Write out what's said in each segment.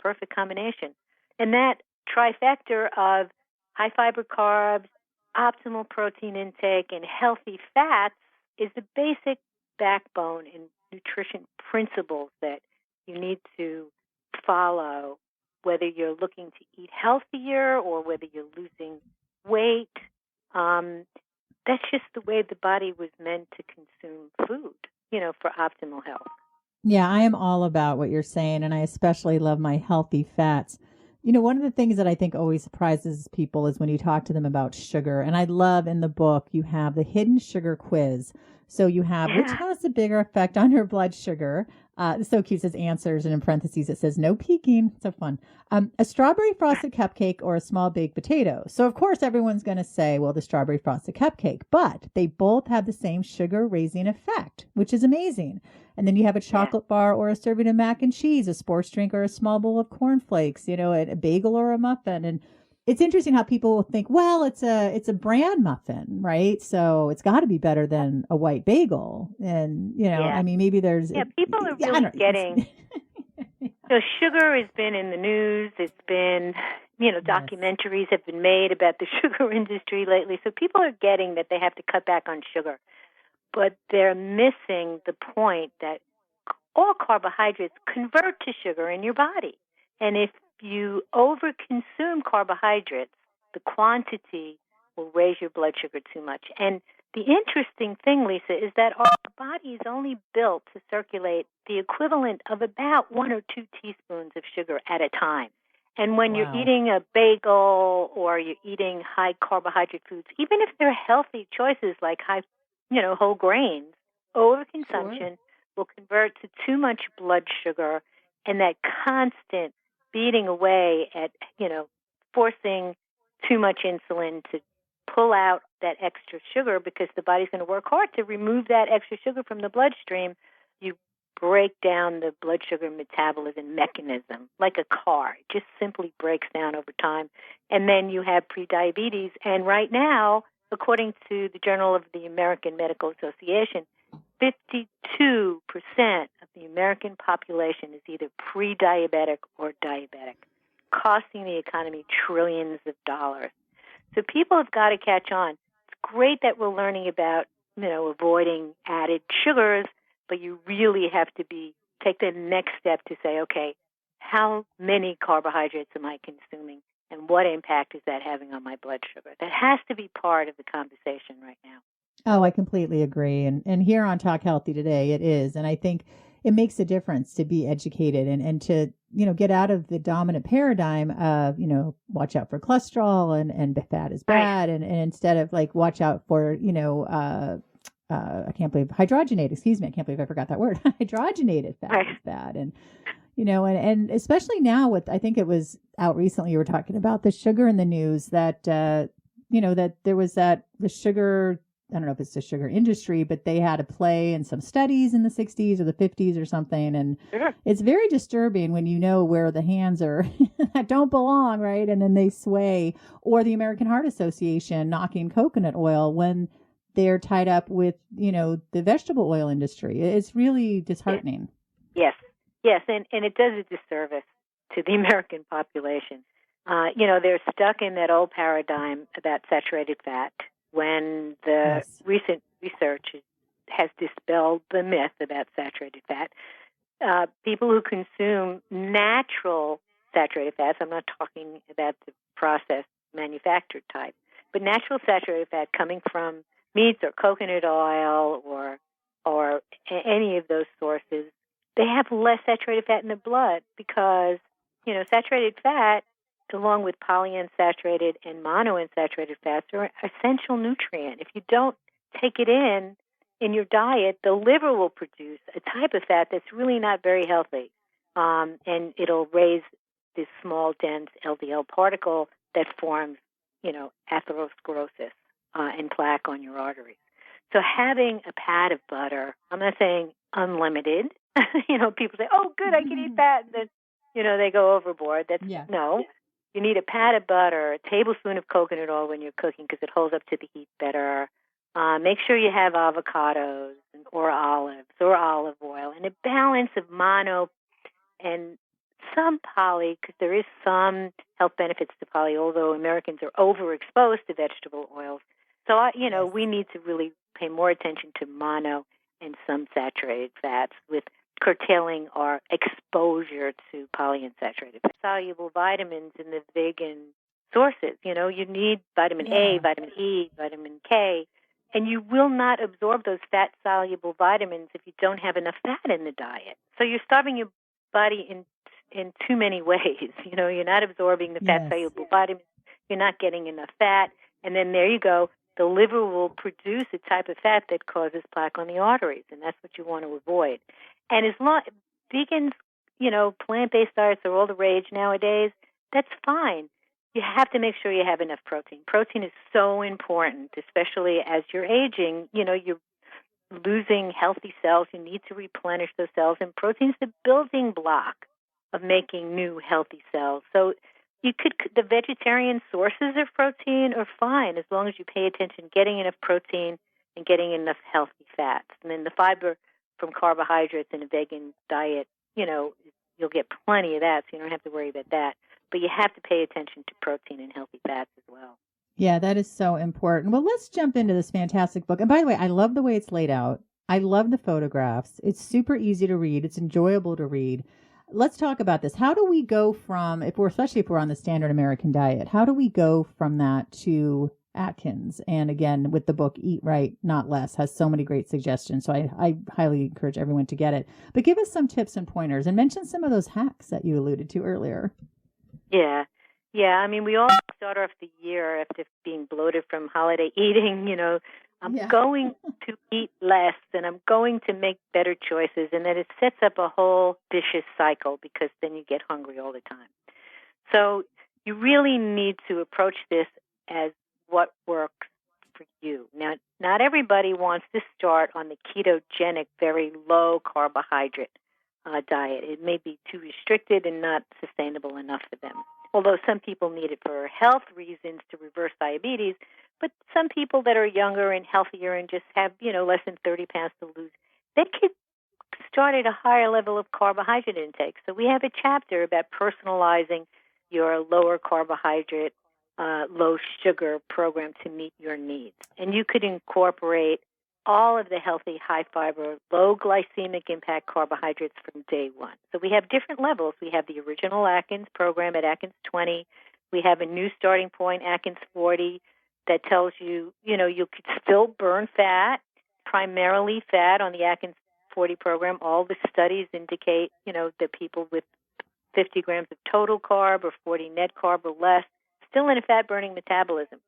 perfect combination. And that trifecta of high fiber carbs, optimal protein intake, and healthy fats is the basic backbone in nutrition principles that you need to follow, whether you're looking to eat healthier or whether you're losing weight. That's just the way the body was meant to consume food, for optimal health. Yeah, I am all about what you're saying, and I especially love my healthy fats. One of the things that I think always surprises people is when you talk to them about sugar. And I love in the book, you have the hidden sugar quiz. So you have which has the bigger effect on your blood sugar. It's so cute. It says answers, and in parentheses it says no peeking. So fun. A strawberry frosted cupcake or a small baked potato. So of course everyone's going to say, well, the strawberry frosted cupcake, but they both have the same sugar raising effect, which is amazing. And then you have a chocolate bar or a serving of mac and cheese, a sports drink or a small bowl of cornflakes, a bagel or a muffin. And it's interesting how people will think, well, it's a bran muffin, right? So it's got to be better than a white bagel. And, I mean, maybe there's... Yeah, people are really getting... So sugar has been in the news. It's been, documentaries have been made about the sugar industry lately. So people are getting that they have to cut back on sugar. But they're missing the point that all carbohydrates convert to sugar in your body. And if you overconsume carbohydrates, the quantity will raise your blood sugar too much. And the interesting thing, Lisa, is that our body is only built to circulate the equivalent of about 1 or 2 teaspoons of sugar at a time. And when you're eating a bagel or you're eating high carbohydrate foods, even if they're healthy choices like whole grains, overconsumption will convert to too much blood sugar, and that constant beating away at, forcing too much insulin to pull out that extra sugar because the body's going to work hard to remove that extra sugar from the bloodstream. You break down the blood sugar metabolism mechanism like a car. It just simply breaks down over time. And then you have prediabetes. And right now, according to the Journal of the American Medical Association, 52% of the American population is either pre-diabetic or diabetic, costing the economy trillions of dollars. So people have got to catch on. It's great that we're learning about, avoiding added sugars, but you really have to take the next step to say, okay, how many carbohydrates am I consuming, and what impact is that having on my blood sugar? That has to be part of the conversation right now. Oh, I completely agree. And here on Talk Healthy Today, it is. And I think it makes a difference to be educated and to, get out of the dominant paradigm of, watch out for cholesterol and fat is bad. And instead of watch out for, I can't believe hydrogenated, excuse me. I can't believe I forgot that word. Hydrogenated fat is bad. And, and especially now with, I think it was out recently, you were talking about the sugar in the news that, that there was the sugar, I don't know if it's the sugar industry, but they had a play in some studies in the 60s or the 50s or something. And it's very disturbing when where the hands are that don't belong, right? And then they sway. Or the American Heart Association knocking coconut oil when they're tied up with, the vegetable oil industry. It's really disheartening. Yes. And it does a disservice to the American population. They're stuck in that old paradigm about saturated fat, when the recent research has dispelled the myth about saturated fat. People who consume natural saturated fats, I'm not talking about the processed manufactured type, but natural saturated fat coming from meats or coconut oil or any of those sources, they have less saturated fat in the blood because, saturated fat, along with polyunsaturated and monounsaturated fats, are an essential nutrient. If you don't take it in your diet, the liver will produce a type of fat that's really not very healthy, and it'll raise this small, dense LDL particle that forms, atherosclerosis and plaque on your arteries. So having a pat of butter, I'm not saying unlimited. People say, oh, good, I can eat that, and then, they go overboard. No. You need a pat of butter, a tablespoon of coconut oil when you're cooking because it holds up to the heat better. Make sure you have avocados or olives or olive oil, and a balance of mono and some poly, because there is some health benefits to poly, although Americans are overexposed to vegetable oils. So, we need to really pay more attention to mono and some saturated fats with curtailing our exposure to polyunsaturated fats. Soluble vitamins in the vegan sources. You need vitamin A, vitamin E, vitamin K, and you will not absorb those fat-soluble vitamins if you don't have enough fat in the diet. So you're starving your body in too many ways. You're not absorbing the fat-soluble vitamins, you're not getting enough fat, and then there you go. The liver will produce a type of fat that causes plaque on the arteries, and that's what you want to avoid. And as long vegans, plant-based diets are all the rage nowadays, that's fine. You have to make sure you have enough protein. Protein is so important, especially as you're aging. You're losing healthy cells. You need to replenish those cells, and protein is the building block of making new healthy cells. So the vegetarian sources of protein are fine as long as you pay attention, getting enough protein and getting enough healthy fats. And then the fiber from carbohydrates in a vegan diet, you'll get plenty of that, so you don't have to worry about that. But you have to pay attention to protein and healthy fats as well. Yeah, that is so important. Well, let's jump into this fantastic book. And by the way, I love the way it's laid out. I love the photographs. It's super easy to read. It's enjoyable to read. Let's talk about this. How do we go from, especially if we're on the standard American diet, how do we go from that to Atkins? And again, with the book, Eat Right, Not Less, has so many great suggestions. So I highly encourage everyone to get it. But give us some tips and pointers and mention some of those hacks that you alluded to earlier. Yeah. I mean, we all start off the year after being bloated from holiday eating, I'm going to eat less and I'm going to make better choices. And then it sets up a whole vicious cycle because then you get hungry all the time. So you really need to approach this as what works for you. Now, not everybody wants to start on the ketogenic, very low carbohydrate diet. It may be too restricted and not sustainable enough for them. Although some people need it for health reasons to reverse diabetes, but some people that are younger and healthier and just have, less than 30 pounds to lose, they could start at a higher level of carbohydrate intake. So we have a chapter about personalizing your lower carbohydrate, low sugar program to meet your needs. And you could incorporate all of the healthy, high fiber, low glycemic impact carbohydrates from day one. So we have different levels. We have the original Atkins program at Atkins 20. We have a new starting point, Atkins 40, that tells you, you could still burn fat, primarily fat on the Atkins 40 program. All the studies indicate, that people with 50 grams of total carb or 40 net carb or less, still in a fat-burning metabolism.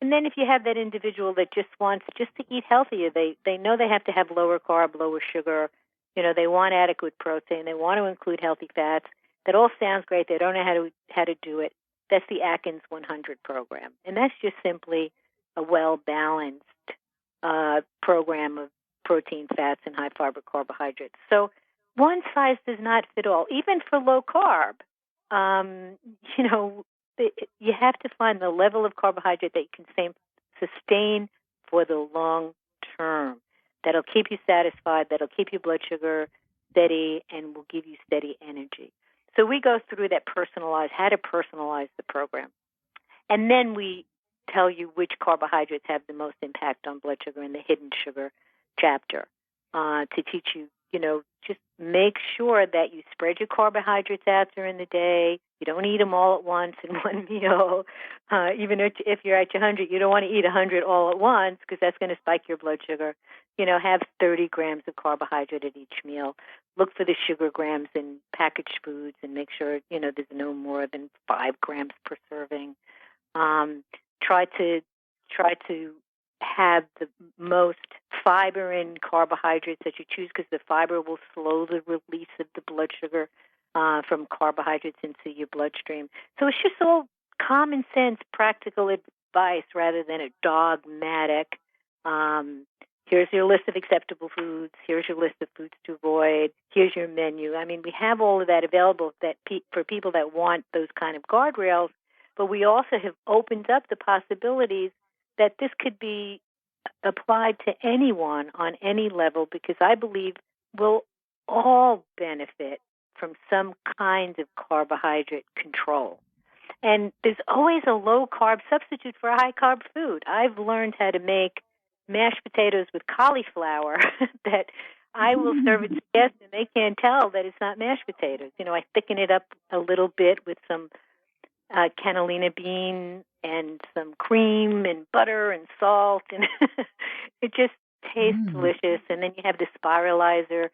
And then if you have that individual that just wants just to eat healthier, they know they have to have lower carb, lower sugar, they want adequate protein, they want to include healthy fats. That all sounds great. They don't know how to do it. That's the Atkins 100 program. And that's just simply a well-balanced program of protein, fats, and high-fiber carbohydrates. So one size does not fit all. Even for low carb, you have to find the level of carbohydrate that you can sustain for the long term. That'll keep you satisfied, that'll keep your blood sugar steady, and will give you steady energy. So we go through that how to personalize the program. And then we tell you which carbohydrates have the most impact on blood sugar in the hidden sugar chapter to teach you, just make sure that you spread your carbohydrates out during the day. You don't eat them all at once in one meal. Even if you're at your 100, you don't want to eat 100 all at once because that's going to spike your blood sugar. Have 30 grams of carbohydrate at each meal. Look for the sugar grams in packaged foods and make sure, there's no more than 5 grams per serving. Try to have the most fiber in carbohydrates that you choose because the fiber will slow the release of the blood sugar from carbohydrates into your bloodstream. So it's just all common sense, practical advice rather than a dogmatic, here's your list of acceptable foods, here's your list of foods to avoid, here's your menu. I mean, we have all of that available for people that want those kind of guardrails, but we also have opened up the possibilities that this could be applied to anyone on any level because I believe we'll all benefit from some kind of carbohydrate control. And there's always a low-carb substitute for a high-carb food. I've learned how to make mashed potatoes with cauliflower that I will serve it to guests, and they can't tell that it's not mashed potatoes. I thicken it up a little bit with some cannellini bean and some cream and butter and salt, and it just tastes delicious. And then you have the spiralizer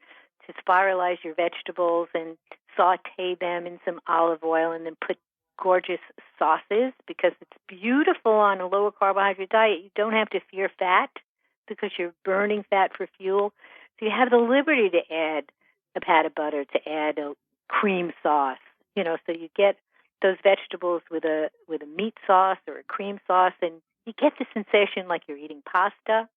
to spiralize your vegetables and saute them in some olive oil, and then put gorgeous sauces, because it's beautiful on a lower carbohydrate diet. You don't have to fear fat because you're burning fat for fuel. So you have the liberty to add a pat of butter, to add a cream sauce. So you get those vegetables with a meat sauce or a cream sauce, and you get the sensation like you're eating pasta.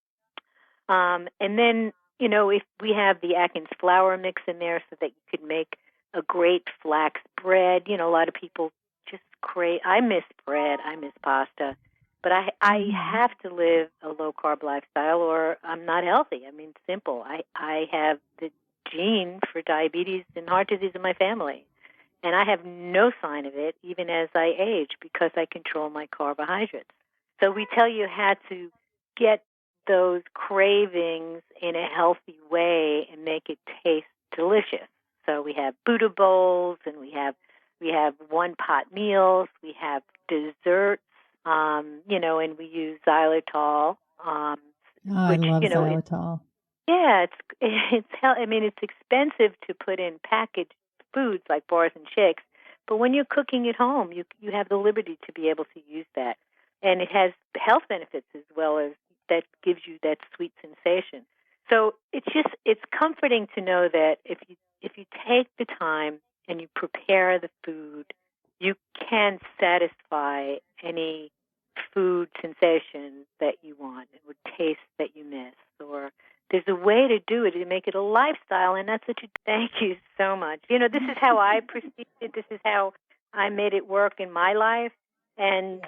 And then, if we have the Atkins flour mix in there, so that you could make a great flax bread. A lot of people just crave. I miss bread. I miss pasta. But I have to live a low-carb lifestyle, or I'm not healthy. I mean, simple. I have the gene for diabetes and heart disease in my family. And I have no sign of it, even as I age, because I control my carbohydrates. So we tell you how to get those cravings in a healthy way and make it taste delicious. So we have Buddha bowls, and we have one-pot meals. We have desserts, and we use xylitol. I love xylitol. It's expensive to put in packaged foods like bars and shakes, but when you're cooking at home, you have the liberty to be able to use that, and it has health benefits as well as that gives you that sweet sensation. So it's comforting to know that if you take the time and you prepare the food, you can satisfy any food sensation that you want, or taste that you miss, or there's a way to do it to make it a lifestyle, and that's what you. Thank you so much. This is how I perceived it. This is how I made it work in my life, and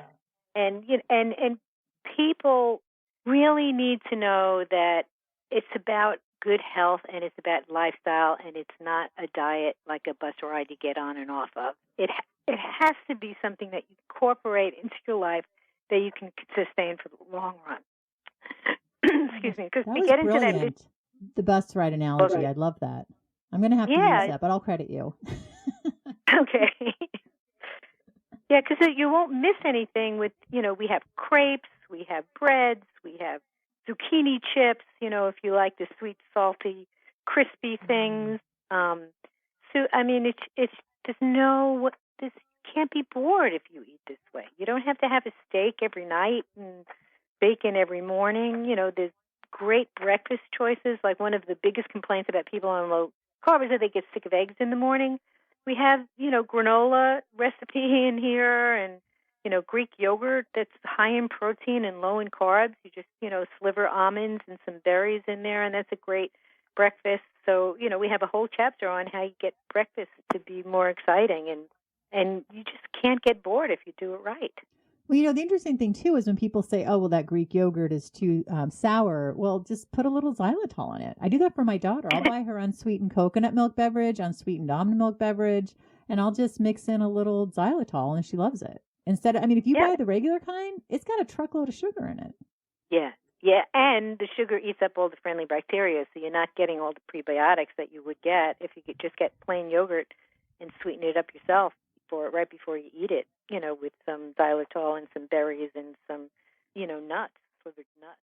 people really need to know that it's about good health, and it's about lifestyle, and it's not a diet like a bus ride you get on and off of. It has to be something that you incorporate into your life that you can sustain for the long run. Excuse me, because we get into that. The bus ride analogy, I love that. I'm going to have to use that, but I'll credit you. Okay. Yeah, because you won't miss anything with, we have crepes, we have breads, we have zucchini chips, if you like the sweet, salty, crispy things. This can't be bored if you eat this way. You don't have to have a steak every night and bacon every morning. There's great breakfast choices. Like, one of the biggest complaints about people on low carb is that they get sick of eggs in the morning. We have, granola recipe in here, and, Greek yogurt that's high in protein and low in carbs. You just, sliver almonds and some berries in there, and that's a great breakfast. So, we have a whole chapter on how you get breakfast to be more exciting, and you just can't get bored if you do it right. Well, the interesting thing, too, is when people say, oh, well, that Greek yogurt is too sour. Well, just put a little xylitol in it. I do that for my daughter. I'll buy her unsweetened coconut milk beverage, unsweetened almond milk beverage, and I'll just mix in a little xylitol, and she loves it. Instead of, if you buy the regular kind, it's got a truckload of sugar in it. Yeah, and the sugar eats up all the friendly bacteria, so you're not getting all the prebiotics that you would get if you could just get plain yogurt and sweeten it up yourself right before you eat it, with some xylitol and some berries and some, nuts, slivered nuts.